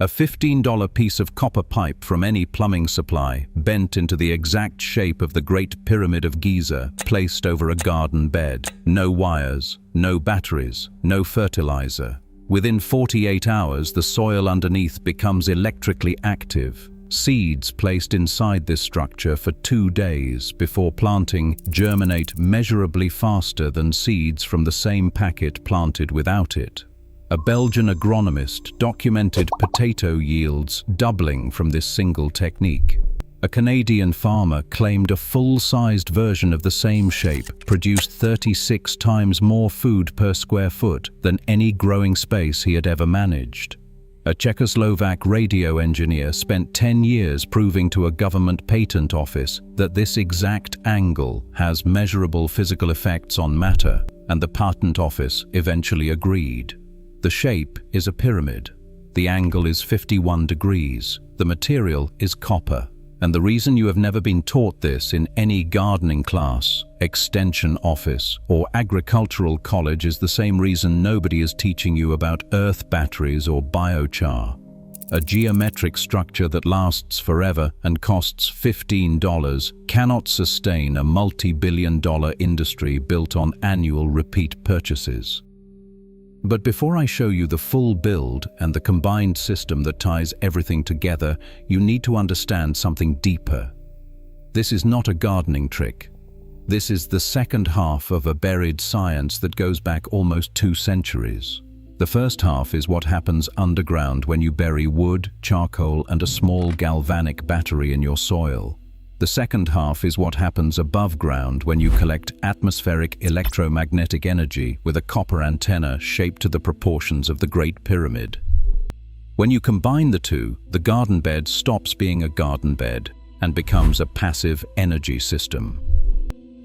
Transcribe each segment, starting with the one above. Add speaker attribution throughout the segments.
Speaker 1: A $15 piece of copper pipe from any plumbing supply, bent into the exact shape of the Great Pyramid of Giza, placed over a garden bed. No wires, no batteries, no fertilizer. Within 48 hours, the soil underneath becomes electrically active. Seeds placed inside this structure for 2 days before planting germinate measurably faster than seeds from the same packet planted without it. A Belgian agronomist documented potato yields doubling from this single technique. A Canadian farmer claimed a full-sized version of the same shape produced 36 times more food per square foot than any growing space he had ever managed. A Czechoslovak radio engineer spent 10 years proving to a government patent office that this exact angle has measurable physical effects on matter, and the patent office eventually agreed. The shape is a pyramid. The angle is 51 degrees. The material is copper. And the reason you have never been taught this in any gardening class, extension office, or agricultural college is the same reason nobody is teaching you about earth batteries or biochar. A geometric structure that lasts forever and costs $15 cannot sustain a multi-billion-dollar industry built on annual repeat purchases. But before I show you the full build and the combined system that ties everything together, you need to understand something deeper. This is not a gardening trick. This is the second half of a buried science that goes back almost 2 centuries. The first half is what happens underground when you bury wood, charcoal, and a small galvanic battery in your soil. The second half is what happens above ground when you collect atmospheric electromagnetic energy with a copper antenna shaped to the proportions of the Great Pyramid. When you combine the two, the garden bed stops being a garden bed and becomes a passive energy system.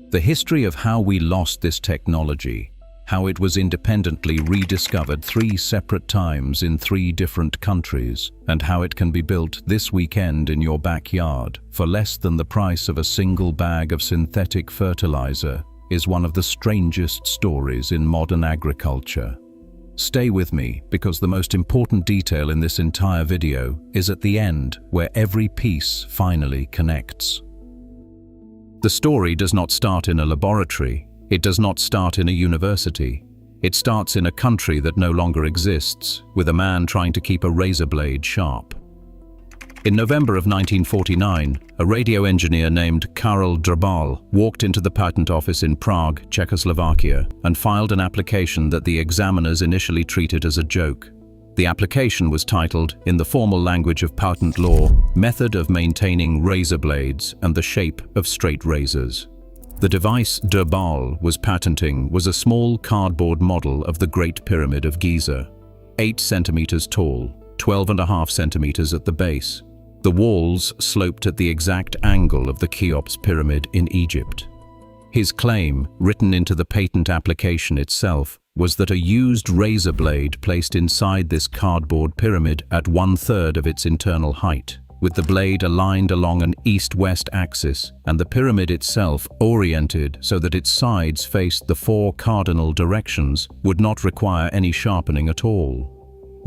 Speaker 1: The history of how we lost this technology, how it was independently rediscovered 3 separate times in 3 different countries, and how it can be built this weekend in your backyard for less than the price of a single bag of synthetic fertilizer, is one of the strangest stories in modern agriculture. Stay with me, because the most important detail in this entire video is at the end, where every piece finally connects. The story does not start in a laboratory. It does not start in a university. It starts in a country that no longer exists, with a man trying to keep a razor blade sharp. In November of 1949, a radio engineer named Karel Drbal walked into the patent office in Prague, Czechoslovakia, and filed an application that the examiners initially treated as a joke. The application was titled, in the formal language of patent law, Method of Maintaining Razor Blades and the Shape of Straight Razors. The device Drbal was patenting was a small cardboard model of the Great Pyramid of Giza, 8 centimeters tall, 12.5 centimeters at the base. The walls sloped at the exact angle of the Cheops Pyramid in Egypt. His claim, written into the patent application itself, was that a used razor blade placed inside this cardboard pyramid at 1/3 of its internal height, with the blade aligned along an east-west axis and the pyramid itself oriented so that its sides faced the 4 cardinal directions, would not require any sharpening at all.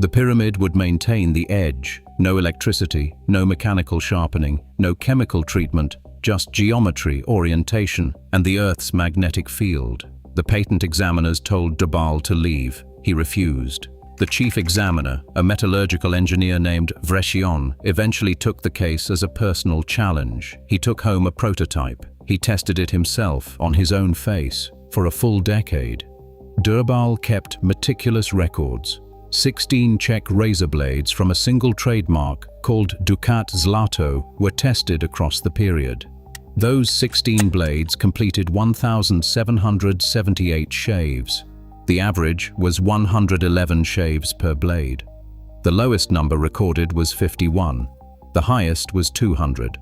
Speaker 1: The pyramid would maintain the edge, no electricity, no mechanical sharpening, no chemical treatment, just geometry, orientation, and the Earth's magnetic field. The patent examiners told Drbal to leave. He refused. The chief examiner, a metallurgical engineer named Vresian, eventually took the case as a personal challenge. He took home a prototype. He tested it himself on his own face for a full decade. Drbal kept meticulous records. 16 Czech razor blades from a single trademark called Ducat Zlato were tested across the period. Those 16 blades completed 1,778 shaves. The average was 111 shaves per blade. The lowest number recorded was 51. The highest was 200.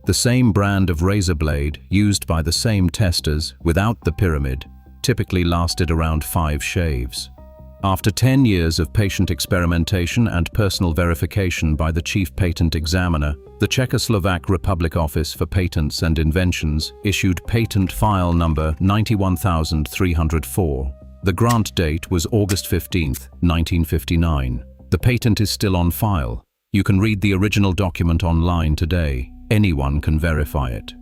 Speaker 1: The same brand of razor blade, used by the same testers without the pyramid, typically lasted around 5 shaves. After 10 years of patient experimentation and personal verification by the chief patent examiner, the Czechoslovak Republic Office for Patents and Inventions issued patent file number 91304. The grant date was August 15, 1959. The patent is still on file. You can read the original document online today. Anyone can verify it.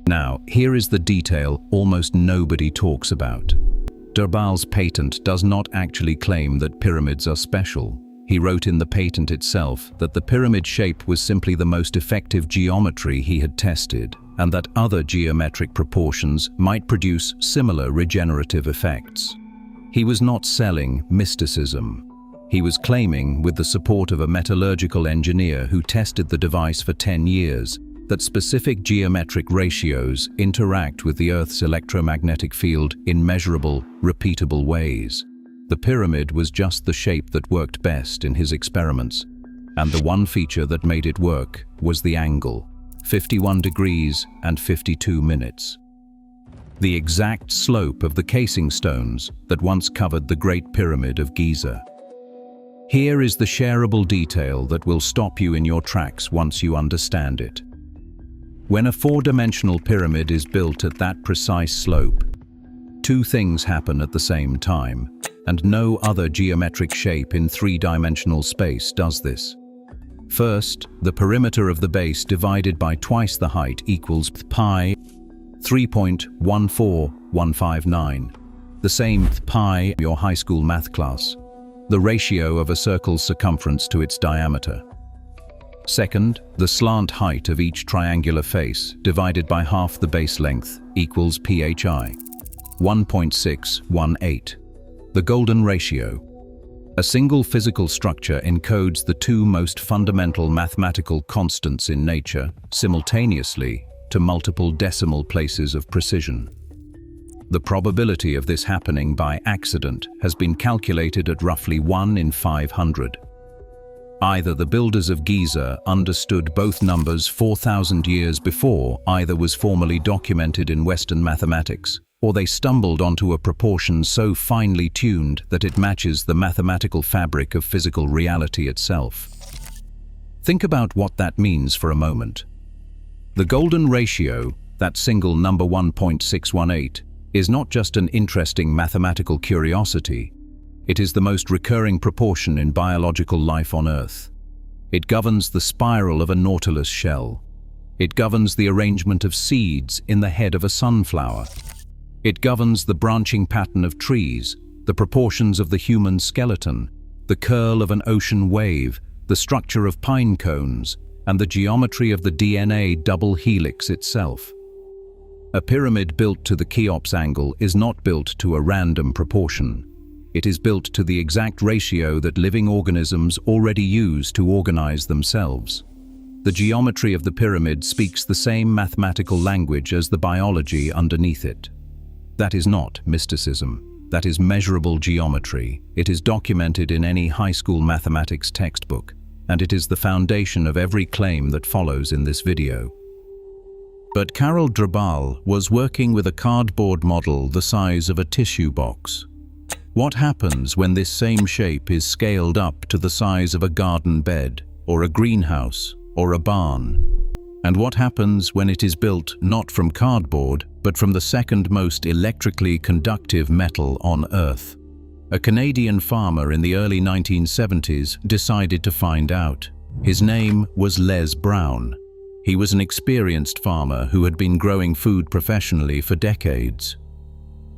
Speaker 1: Now, here is the detail almost nobody talks about. Drbal's patent does not actually claim that pyramids are special. He wrote in the patent itself that the pyramid shape was simply the most effective geometry he had tested, and that other geometric proportions might produce similar regenerative effects. He was not selling mysticism. He was claiming, with the support of a metallurgical engineer who tested the device for 10 years, that specific geometric ratios interact with the Earth's electromagnetic field in measurable, repeatable ways. The pyramid was just the shape that worked best in his experiments, and the one feature that made it work was the angle, 51 degrees and 52 minutes. The exact slope of the casing stones that once covered the Great Pyramid of Giza. Here is the shareable detail that will stop you in your tracks once you understand it. When a four-dimensional pyramid is built at that precise slope, two things happen at the same time, and no other geometric shape in three-dimensional space does this. First, the perimeter of the base divided by twice the height equals pi 3.14159, the same pi in your high school math class, the ratio of a circle's circumference to its diameter. Second, the slant height of each triangular face divided by half the base length equals phi 1.618. The golden ratio. A single physical structure encodes the two most fundamental mathematical constants in nature simultaneously to multiple decimal places of precision. The probability of this happening by accident has been calculated at roughly 1 in 500. Either the builders of Giza understood both numbers 4,000 years before either was formally documented in Western mathematics, or they stumbled onto a proportion so finely tuned that it matches the mathematical fabric of physical reality itself. Think about what that means for a moment. The golden ratio, that single number 1.618, is not just an interesting mathematical curiosity. It is the most recurring proportion in biological life on Earth. It governs the spiral of a nautilus shell. It governs the arrangement of seeds in the head of a sunflower. It governs the branching pattern of trees, the proportions of the human skeleton, the curl of an ocean wave, the structure of pine cones, and the geometry of the DNA double helix itself. A pyramid built to the Cheops angle is not built to a random proportion. It is built to the exact ratio that living organisms already use to organize themselves. The geometry of the pyramid speaks the same mathematical language as the biology underneath it. That is not mysticism. That is measurable geometry. It is documented in any high school mathematics textbook, and it is the foundation of every claim that follows in this video. But Karel Drbal was working with a cardboard model the size of a tissue box. What happens when this same shape is scaled up to the size of a garden bed, or a greenhouse, or a barn? And what happens when it is built not from cardboard, but from the second most electrically conductive metal on Earth? A Canadian farmer in the early 1970s decided to find out. His name was Les Brown. He was an experienced farmer who had been growing food professionally for decades.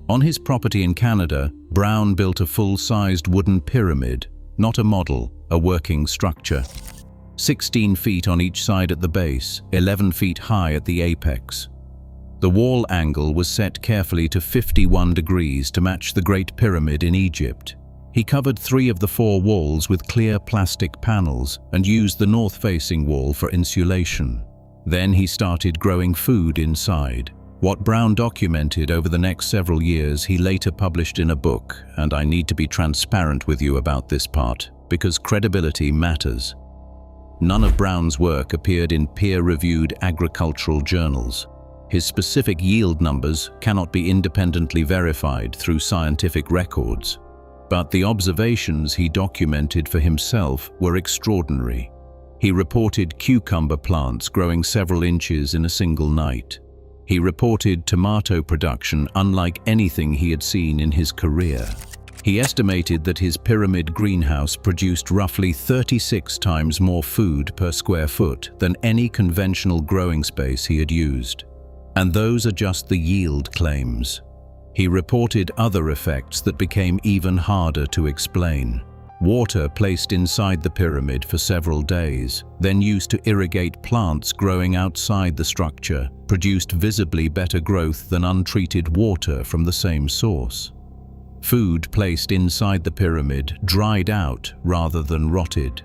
Speaker 1: On his property in Canada, Brown built a full-sized wooden pyramid, not a model, a working structure. 16 feet on each side at the base, 11 feet high at the apex. The wall angle was set carefully to 51 degrees to match the Great Pyramid in Egypt. He covered 3 of the 4 walls with clear plastic panels and used the north-facing wall for insulation. Then he started growing food inside. What Brown documented over the next several years he later published in a book, and I need to be transparent with you about this part, because credibility matters. None of Brown's work appeared in peer-reviewed agricultural journals. His specific yield numbers cannot be independently verified through scientific records. But the observations he documented for himself were extraordinary. He reported cucumber plants growing several inches in a single night. He reported tomato production unlike anything he had seen in his career. He estimated that his pyramid greenhouse produced roughly 36 times more food per square foot than any conventional growing space he had used. And those are just the yield claims. He reported other effects that became even harder to explain. Water placed inside the pyramid for several days, then used to irrigate plants growing outside the structure, produced visibly better growth than untreated water from the same source. Food placed inside the pyramid dried out rather than rotted.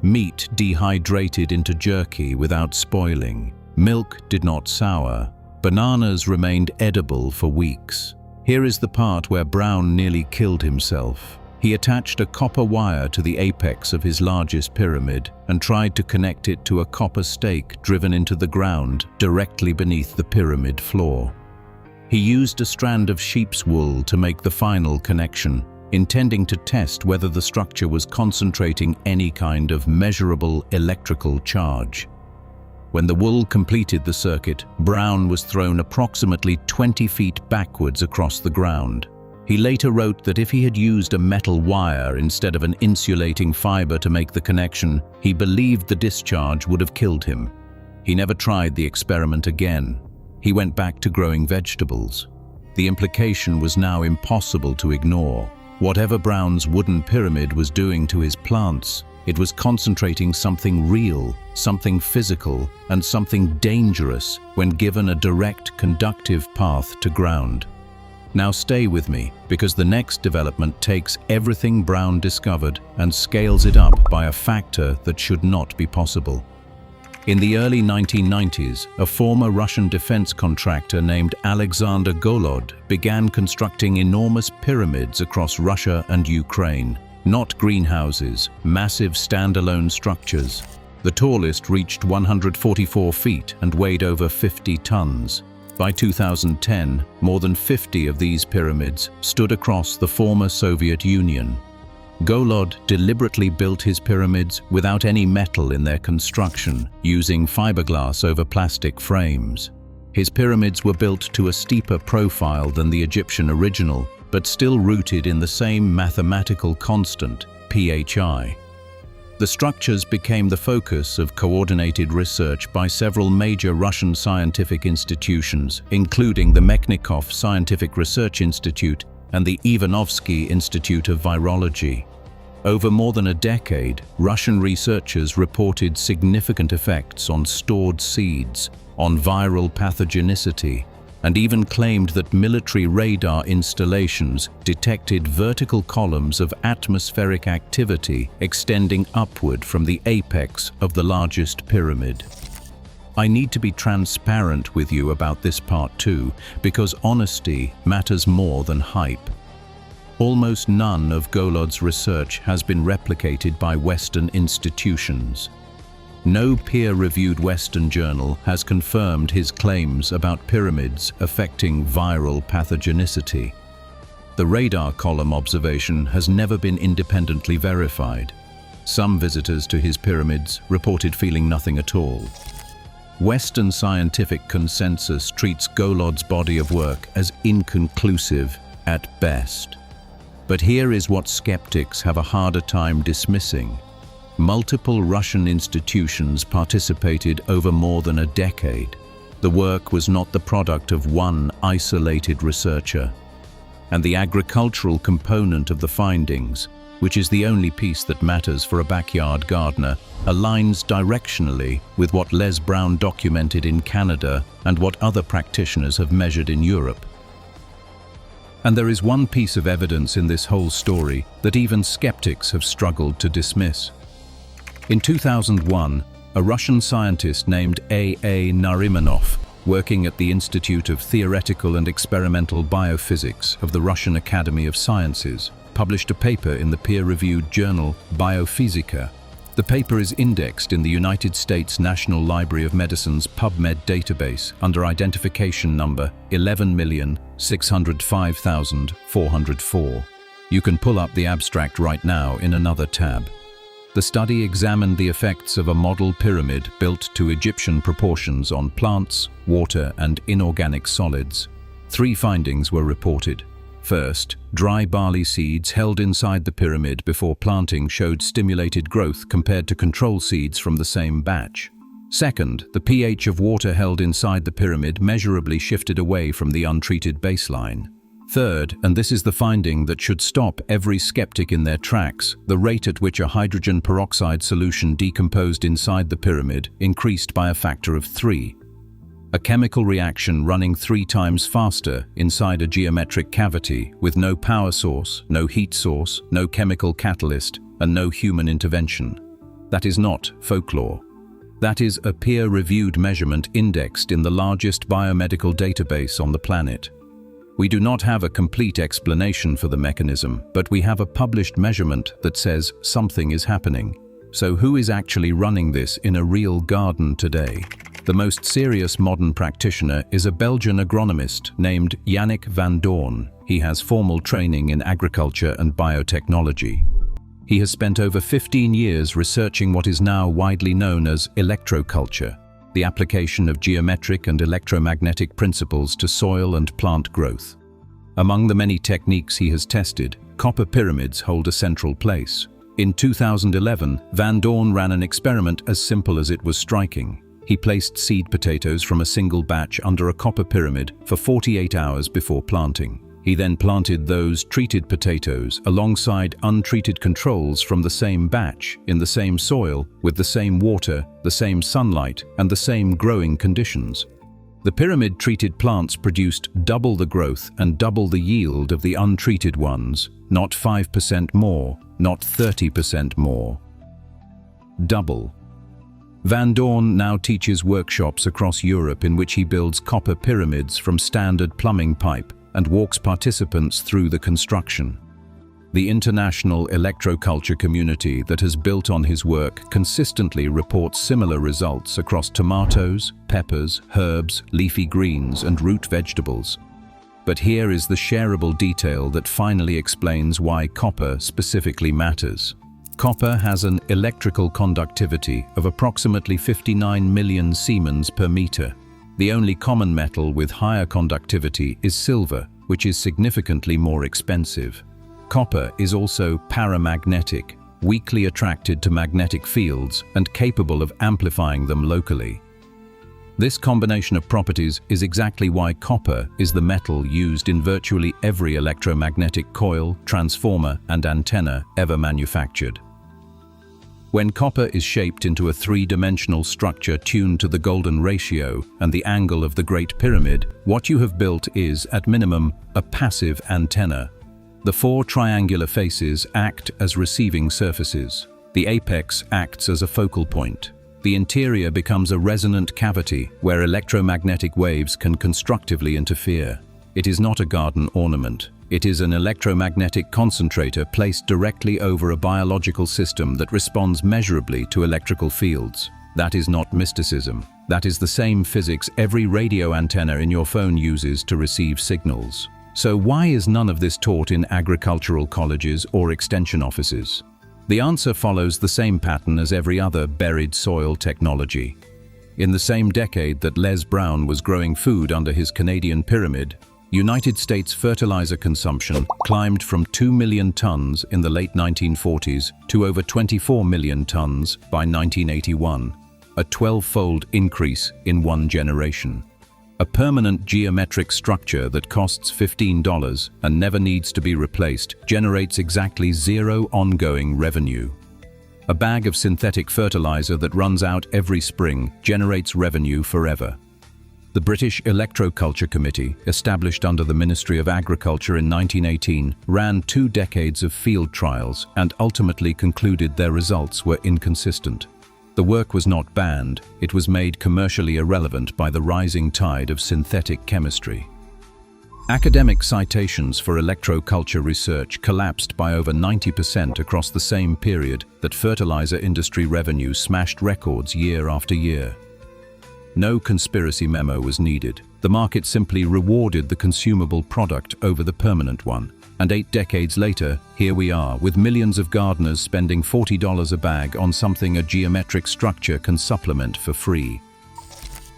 Speaker 1: Meat dehydrated into jerky without spoiling. Milk did not sour. Bananas remained edible for weeks. Here is the part where Brown nearly killed himself. He attached a copper wire to the apex of his largest pyramid and tried to connect it to a copper stake driven into the ground directly beneath the pyramid floor. He used a strand of sheep's wool to make the final connection, intending to test whether the structure was concentrating any kind of measurable electrical charge. When the wool completed the circuit, Brown was thrown approximately 20 feet backwards across the ground. He later wrote that if he had used a metal wire instead of an insulating fiber to make the connection, he believed the discharge would have killed him. He never tried the experiment again. He went back to growing vegetables. The implication was now impossible to ignore. Whatever Brown's wooden pyramid was doing to his plants, it was concentrating something real, something physical, and something dangerous when given a direct conductive path to ground. Now stay with me, because the next development takes everything Brown discovered and scales it up by a factor that should not be possible. In the early 1990s, a former Russian defense contractor named Alexander Golod began constructing enormous pyramids across Russia and Ukraine. Not greenhouses, massive standalone structures. The tallest reached 144 feet and weighed over 50 tons. By 2010, more than 50 of these pyramids stood across the former Soviet Union. Golod deliberately built his pyramids without any metal in their construction, using fiberglass over plastic frames. His pyramids were built to a steeper profile than the Egyptian original, but still rooted in the same mathematical constant, phi. The structures became the focus of coordinated research by several major Russian scientific institutions, including the Mechnikov Scientific Research Institute and the Ivanovsky Institute of Virology. Over more than a decade, Russian researchers reported significant effects on stored seeds, on viral pathogenicity, and even claimed that military radar installations detected vertical columns of atmospheric activity extending upward from the apex of the largest pyramid. I need to be transparent with you about this part too, because honesty matters more than hype. Almost none of Golod's research has been replicated by Western institutions. No peer-reviewed Western journal has confirmed his claims about pyramids affecting viral pathogenicity. The radar column observation has never been independently verified. Some visitors to his pyramids reported feeling nothing at all. Western scientific consensus treats Golod's body of work as inconclusive at best. But here is what skeptics have a harder time dismissing. Multiple Russian institutions participated over more than a decade. The work was not the product of one isolated researcher. And the agricultural component of the findings, which is the only piece that matters for a backyard gardener, aligns directionally with what Les Brown documented in Canada and what other practitioners have measured in Europe. And there is one piece of evidence in this whole story that even skeptics have struggled to dismiss. In 2001, a Russian scientist named A.A. Narimanov, working at the Institute of Theoretical and Experimental Biophysics of the Russian Academy of Sciences, published a paper in the peer-reviewed journal Biophysics. The paper is indexed in the United States National Library of Medicine's PubMed database under identification number 11,605,404. You can pull up the abstract right now in another tab. The study examined the effects of a model pyramid built to Egyptian proportions on plants, water, and inorganic solids. 3 findings were reported. First, dry barley seeds held inside the pyramid before planting showed stimulated growth compared to control seeds from the same batch. Second, the pH of water held inside the pyramid measurably shifted away from the untreated baseline. Third, and this is the finding that should stop every skeptic in their tracks, the rate at which a hydrogen peroxide solution decomposed inside the pyramid increased by a factor of 3. A chemical reaction running 3 times faster inside a geometric cavity with no power source, no heat source, no chemical catalyst, and no human intervention. That is not folklore. That is a peer-reviewed measurement indexed in the largest biomedical database on the planet. We do not have a complete explanation for the mechanism, but we have a published measurement that says something is happening. So who is actually running this in a real garden today? The most serious modern practitioner is a Belgian agronomist named Yannick Van Doorne. He has formal training in agriculture and biotechnology. He has spent over 15 years researching what is now widely known as electroculture, the application of geometric and electromagnetic principles to soil and plant growth. Among the many techniques he has tested, copper pyramids hold a central place. In 2011, Van Doorne ran an experiment as simple as it was striking. He placed seed potatoes from a single batch under a copper pyramid for 48 hours before planting. He then planted those treated potatoes alongside untreated controls from the same batch, in the same soil, with the same water, the same sunlight, and the same growing conditions. The pyramid-treated plants produced double the growth and double the yield of the untreated ones, not 5% more, not 30% more. Double. Van Doorne now teaches workshops across Europe in which he builds copper pyramids from standard plumbing pipe and walks participants through the construction. The international electroculture community that has built on his work consistently reports similar results across tomatoes, peppers, herbs, leafy greens, and root vegetables. But here is the shareable detail that finally explains why copper specifically matters. Copper has an electrical conductivity of approximately 59 million Siemens per meter. The only common metal with higher conductivity is silver, which is significantly more expensive. Copper is also paramagnetic, weakly attracted to magnetic fields and capable of amplifying them locally. This combination of properties is exactly why copper is the metal used in virtually every electromagnetic coil, transformer, and antenna ever manufactured. When copper is shaped into a 3-dimensional structure tuned to the golden ratio and the angle of the Great Pyramid, what you have built is, at minimum, a passive antenna. The 4 triangular faces act as receiving surfaces. The apex acts as a focal point. The interior becomes a resonant cavity where electromagnetic waves can constructively interfere. It is not a garden ornament. It is an electromagnetic concentrator placed directly over a biological system that responds measurably to electrical fields. That is not mysticism. That is the same physics every radio antenna in your phone uses to receive signals. So why is none of this taught in agricultural colleges or extension offices? The answer follows the same pattern as every other buried soil technology. In the same decade that Les Brown was growing food under his Canadian pyramid, United States fertilizer consumption climbed from 2 million tons in the late 1940s to over 24 million tons by 1981, a 12-fold increase in one generation. A permanent geometric structure that costs $15 and never needs to be replaced generates exactly 0 ongoing revenue. A bag of synthetic fertilizer that runs out every spring generates revenue forever. The British Electroculture Committee, established under the Ministry of Agriculture in 1918, ran 2 decades of field trials and ultimately concluded their results were inconsistent. The work was not banned, it was made commercially irrelevant by the rising tide of synthetic chemistry. Academic citations for electroculture research collapsed by over 90% across the same period that fertilizer industry revenue smashed records year after year. No conspiracy memo was needed. The market simply rewarded the consumable product over the permanent one. And 8 decades later, here we are, with millions of gardeners spending $40 a bag on something a geometric structure can supplement for free.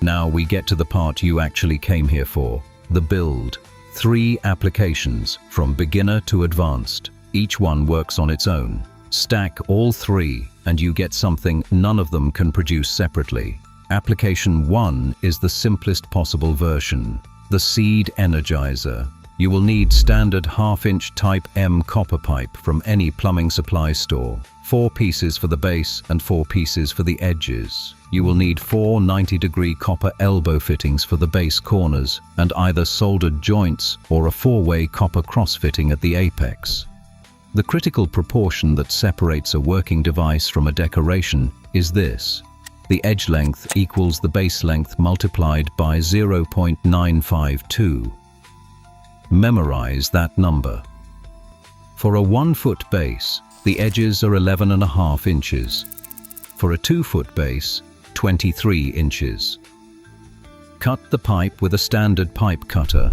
Speaker 1: Now we get to the part you actually came here for, the build. 3 applications, from beginner to advanced. Each one works on its own. Stack all 3 and you get something none of them can produce separately. Application 1 is the simplest possible version, the seed energizer. You will need standard half-inch type M copper pipe from any plumbing supply store. 4 pieces for the base and 4 pieces for the edges. You will need 4 90-degree copper elbow fittings for the base corners and either soldered joints or a 4-way copper cross-fitting at the apex. The critical proportion that separates a working device from a decoration is this. The edge length equals the base length multiplied by 0.952. Memorize that number. For a 1-foot base, the edges are 11.5 inches. For a 2-foot base, 23 inches. Cut the pipe with a standard pipe cutter.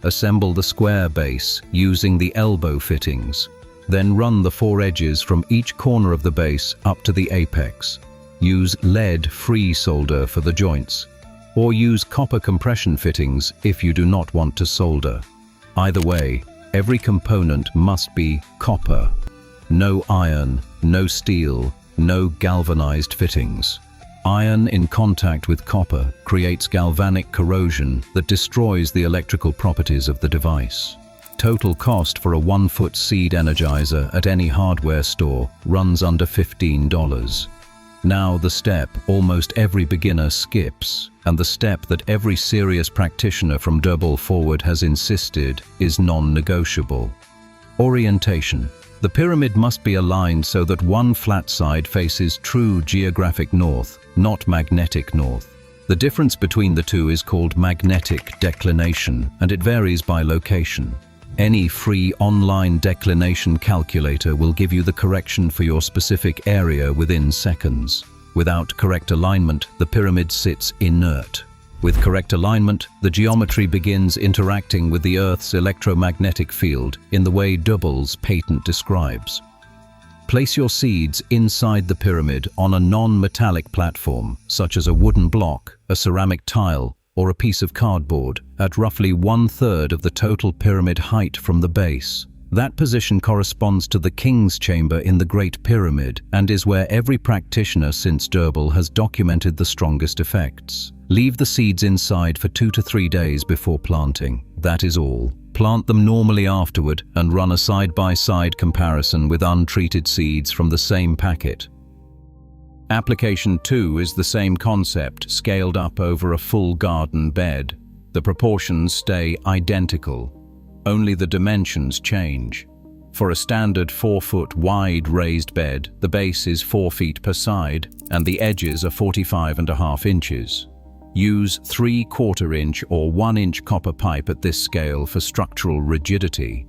Speaker 1: Assemble the square base using the elbow fittings. Then run the 4 edges from each corner of the base up to the apex. Use lead-free solder for the joints, or use copper compression fittings if you do not want to solder. Either way, every component must be copper. No iron, no steel, no galvanized fittings. Iron in contact with copper creates galvanic corrosion that destroys the electrical properties of the device. Total cost for a 1-foot seed energizer at any hardware store runs under $15. Now the step almost every beginner skips, and the step that every serious practitioner from Drbal forward has insisted is non-negotiable. Orientation. The pyramid must be aligned so that one flat side faces true geographic north, not magnetic north. The difference between the two is called magnetic declination, and it varies by location. Any free online declination calculator will give you the correction for your specific area within seconds. Without correct alignment, the pyramid sits inert. With correct alignment, the geometry begins interacting with the Earth's electromagnetic field in the way Drbal's patent describes. Place your seeds inside the pyramid on a non-metallic platform, such as a wooden block, a ceramic tile, or a piece of cardboard, at roughly 1/3 of the total pyramid height from the base. That position corresponds to the King's Chamber in the Great Pyramid and is where every practitioner since Drbal has documented the strongest effects. Leave the seeds inside for 2 to 3 days before planting. That is all. Plant them normally afterward and run a side-by-side comparison with untreated seeds from the same packet. Application 2 is the same concept, scaled up over a full garden bed. The proportions stay identical. Only the dimensions change. For a standard 4-foot wide raised bed, the base is 4 feet per side and the edges are 45.5 inches. Use 3/4 inch or 1 inch copper pipe at this scale for structural rigidity.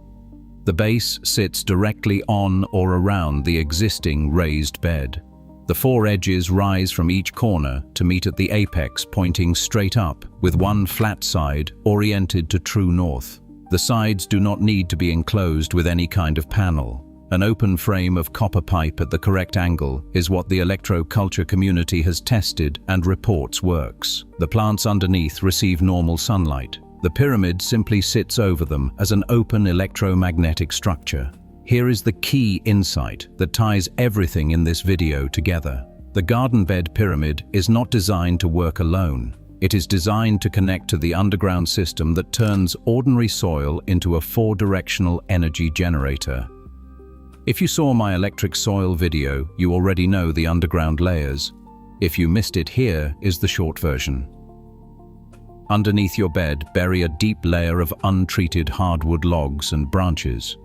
Speaker 1: The base sits directly on or around the existing raised bed. The 4 edges rise from each corner to meet at the apex, pointing straight up, with one flat side oriented to true north. The sides do not need to be enclosed with any kind of panel. An open frame of copper pipe at the correct angle is what the electroculture community has tested and reports works. The plants underneath receive normal sunlight. The pyramid simply sits over them as an open electromagnetic structure. Here is the key insight that ties everything in this video together. The garden bed pyramid is not designed to work alone. It is designed to connect to the underground system that turns ordinary soil into a 4-directional energy generator. If you saw my electric soil video, you already know the underground layers. If you missed it, here is the short version. Underneath your bed, bury a deep layer of untreated hardwood logs and branches.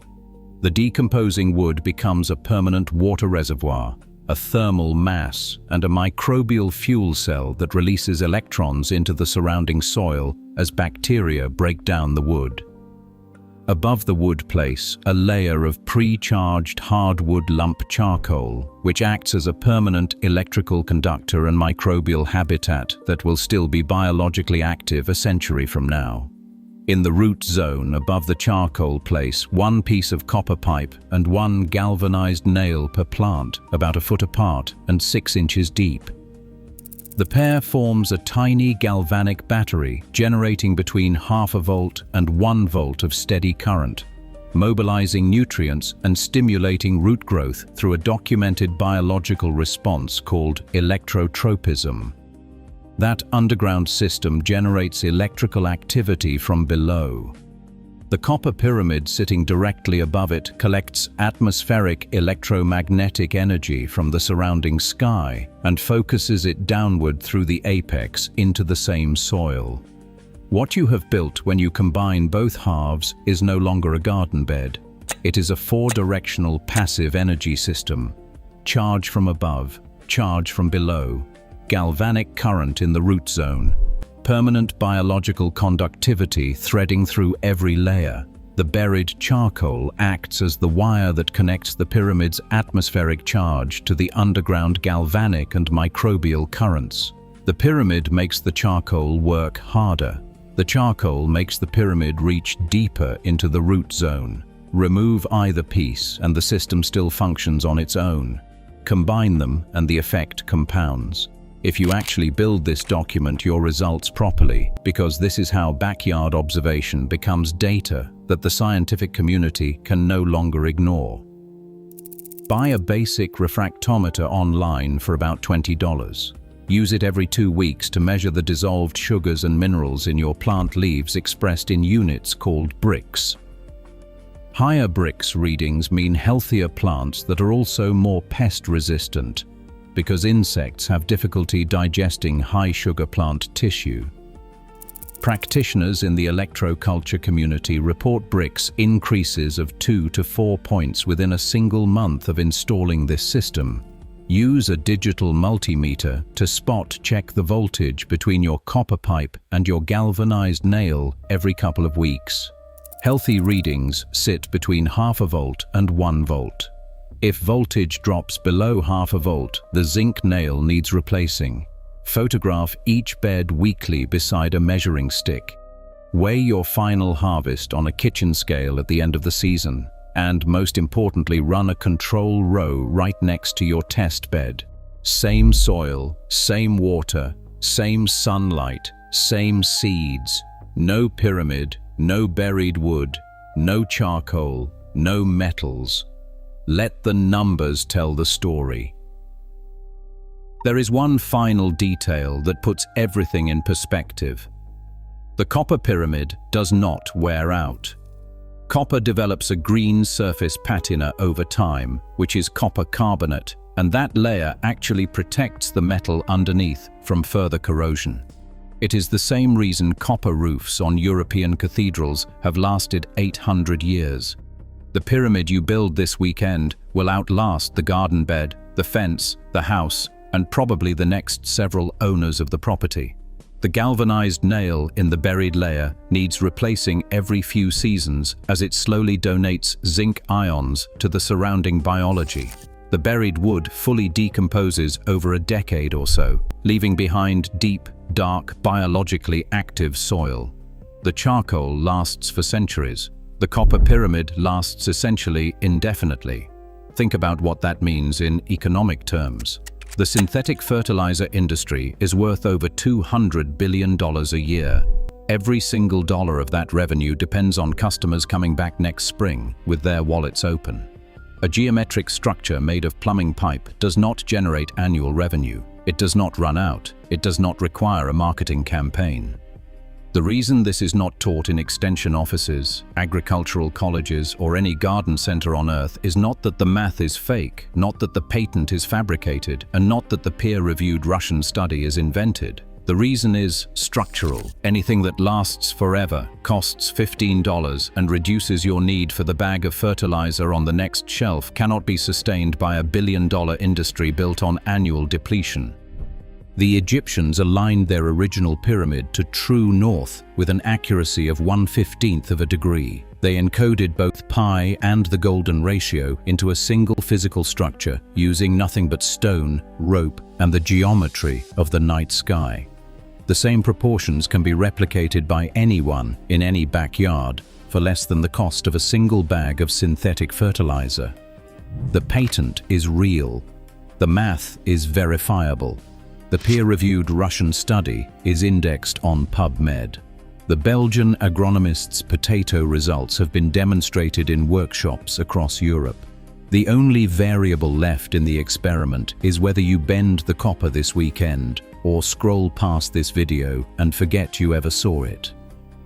Speaker 1: The decomposing wood becomes a permanent water reservoir, a thermal mass, and a microbial fuel cell that releases electrons into the surrounding soil as bacteria break down the wood. Above the wood place a layer of pre-charged hardwood lump charcoal, which acts as a permanent electrical conductor and microbial habitat that will still be biologically active a century from now. In the root zone above the charcoal place, 1 piece of copper pipe and 1 galvanized nail per plant, about a foot apart and 6 inches deep. The pair forms a tiny galvanic battery generating between 0.5 volt and 1 volt of steady current, mobilizing nutrients and stimulating root growth through a documented biological response called electrotropism. That underground system generates electrical activity from below. The copper pyramid sitting directly above it collects atmospheric electromagnetic energy from the surrounding sky and focuses it downward through the apex into the same soil. What you have built when you combine both halves is no longer a garden bed. It is a four-directional passive energy system. Charge from above, charge from below, galvanic current in the root zone, permanent biological conductivity threading through every layer. The buried charcoal acts as the wire that connects the pyramid's atmospheric charge to the underground galvanic and microbial currents. The pyramid makes the charcoal work harder. The charcoal makes the pyramid reach deeper into the root zone. Remove either piece and the system still functions on its own. Combine them and the effect compounds. If you actually build this, document your results properly, because this is how backyard observation becomes data that the scientific community can no longer ignore. Buy a basic refractometer online for about $20. Use it every 2 weeks to measure the dissolved sugars and minerals in your plant leaves expressed in units called Brix. Higher Brix readings mean healthier plants that are also more pest resistant, because insects have difficulty digesting high-sugar plant tissue. Practitioners in the electroculture community report Brix increases of 2 to 4 points within a single month of installing this system. Use a digital multimeter to spot-check the voltage between your copper pipe and your galvanized nail every couple of weeks. Healthy readings sit between 0.5 volt and 1 volt. If voltage drops below 0.5 volt, the zinc nail needs replacing. Photograph each bed weekly beside a measuring stick. Weigh your final harvest on a kitchen scale at the end of the season. And most importantly, run a control row right next to your test bed. Same soil, same water, same sunlight, same seeds. No pyramid, no buried wood, no charcoal, no metals. Let the numbers tell the story. There is one final detail that puts everything in perspective. The copper pyramid does not wear out. Copper develops a green surface patina over time, which is copper carbonate, and that layer actually protects the metal underneath from further corrosion. It is the same reason copper roofs on European cathedrals have lasted 800 years. The pyramid you build this weekend will outlast the garden bed, the fence, the house, and probably the next several owners of the property. The galvanized nail in the buried layer needs replacing every few seasons as it slowly donates zinc ions to the surrounding biology. The buried wood fully decomposes over a decade or so, leaving behind deep, dark, biologically active soil. The charcoal lasts for centuries. The copper pyramid lasts essentially indefinitely. Think about what that means in economic terms. The synthetic fertilizer industry is worth over $200 billion a year. Every single dollar of that revenue depends on customers coming back next spring with their wallets open. A geometric structure made of plumbing pipe does not generate annual revenue. It does not run out. It does not require a marketing campaign. The reason this is not taught in extension offices, agricultural colleges, or any garden center on earth is not that the math is fake, not that the patent is fabricated, and not that the peer-reviewed Russian study is invented. The reason is structural. Anything that lasts forever, costs $15, and reduces your need for the bag of fertilizer on the next shelf cannot be sustained by a billion-dollar industry built on annual depletion. The Egyptians aligned their original pyramid to true north with an accuracy of 1/15 of a degree. They encoded both pi and the golden ratio into a single physical structure using nothing but stone, rope, and the geometry of the night sky. The same proportions can be replicated by anyone in any backyard for less than the cost of a single bag of synthetic fertilizer. The patent is real. The math is verifiable. The peer-reviewed Russian study is indexed on PubMed. The Belgian agronomist's potato results have been demonstrated in workshops across Europe. The only variable left in the experiment is whether you bend the copper this weekend or scroll past this video and forget you ever saw it.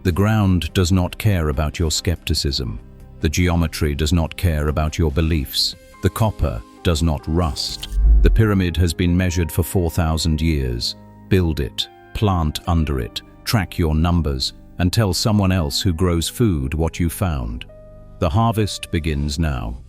Speaker 1: The ground does not care about your skepticism. The geometry does not care about your beliefs. The copper does not rust. The pyramid has been measured for 4,000 years. Build it, plant under it, track your numbers, and tell someone else who grows food what you found. The harvest begins now.